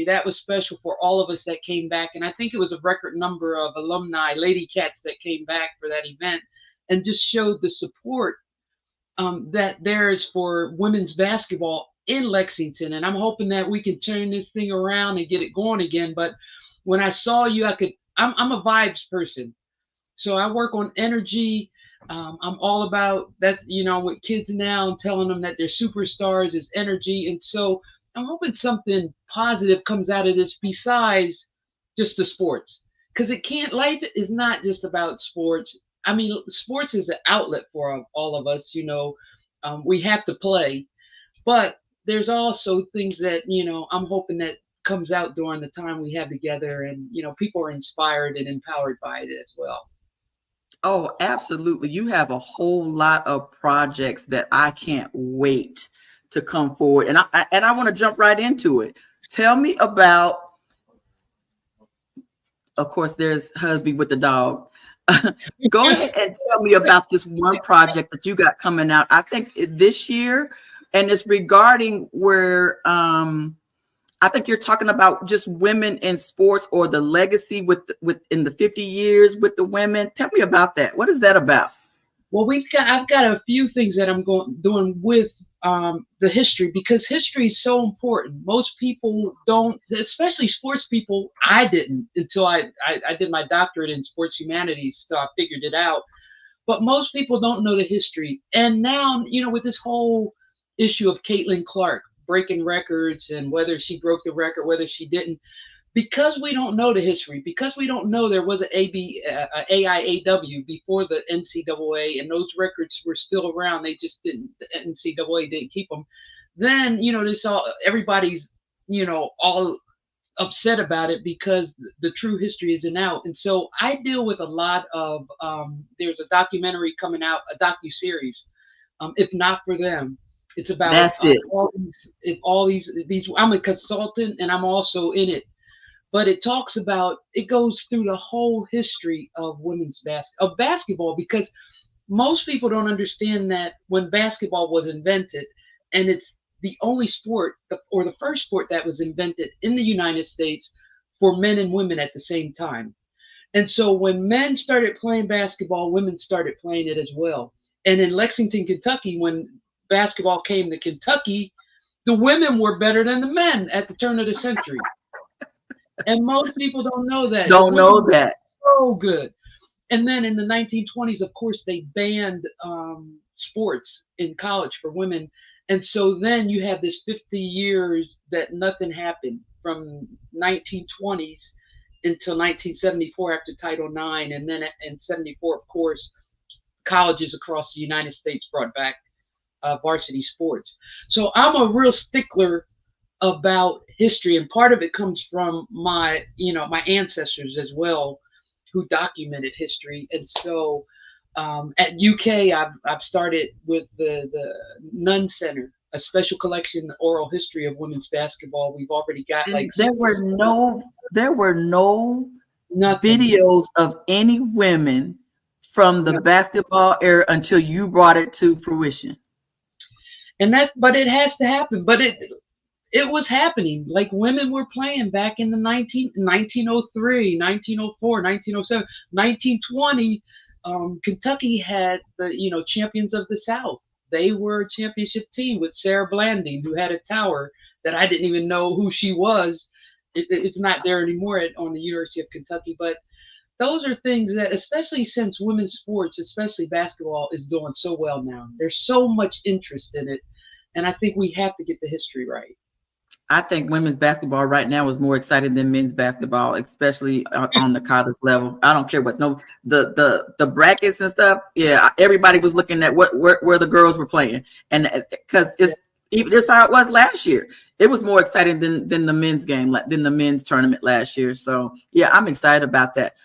That was special for all of us that came back. And I think it was a record number of alumni, Lady Cats, that came back for that event and just showed the support that there is for women's basketball in Lexington. And I'm hoping that we can turn this thing around and get it going again. But when I saw you, I'm a vibes person. So I work on energy. I'm all about that, with kids now, I'm telling them that they're superstars is energy. And so I'm hoping something positive comes out of this besides just the sports. Because life is not just about sports. I mean, sports is an outlet for all of us, we have to play. But there's also things that, I'm hoping that comes out during the time we have together, and, people are inspired and empowered by it as well. Oh, absolutely. You have a whole lot of projects that I can't wait to come forward. And I want to jump right into it. Tell me about, of course, there's Husby with the dog. Go ahead and tell me about this one project that you got coming out, I think this year. And it's regarding where I think you're talking about just women in sports, or the legacy within the 50 years with the women. Tell me about that. What is that about? Well, I've got a few things that I'm doing with the history, because history is so important. Most people don't, especially sports people. I didn't until I did my doctorate in sports humanities, so I figured it out. But most people don't know the history. And now, with this whole issue of Caitlin Clark breaking records, and whether she broke the record, whether she didn't, because we don't know the history, because we don't know there was an AIAW before the NCAA, and those records were still around. They just didn't, the NCAA didn't keep them. Then, everybody's, all upset about it because the true history isn't out. And so I deal with a lot of, there's a documentary coming out, a docu-series, If Not For Them. It's about all these. I'm a consultant, and I'm also in it. But it talks about, it goes through the whole history of basketball, because most people don't understand that when basketball was invented, and it's the only sport, or the first sport that was invented in the United States for men and women at the same time. And so when men started playing basketball, women started playing it as well. And in Lexington, Kentucky, when basketball came to Kentucky, the women were better than the men at the turn of the century. And most people don't know that. So good. And then in the 1920s, of course, they banned sports in college for women. And so then you have this 50 years that nothing happened, from 1920s until 1974 after Title IX. And then in 74, of course, colleges across the United States brought back varsity sports. So I'm a real stickler about history, and part of it comes from my ancestors as well, who documented history. And so at UK, I've started with the Dunn Center, a special collection oral history of women's basketball. We've already got there were no videos of any women from the basketball era until you brought it to fruition. But it has to happen. But it was happening. Like, women were playing back in the 1903, 1904, 1907, 1920. Kentucky had the champions of the South. They were a championship team with Sarah Blanding, who had a tower that I didn't even know who she was. It's not there anymore on the University of Kentucky. But those are things that, especially since women's sports, especially basketball, is doing so well now. There's so much interest in it. And I think we have to get the history right. I think women's basketball right now is more exciting than men's basketball, especially on the college level. I don't care what the brackets and stuff. Yeah, everybody was looking at where the girls were playing, and because it's how it was last year. It was more exciting than the men's game, than the men's tournament last year. So yeah, I'm excited about that.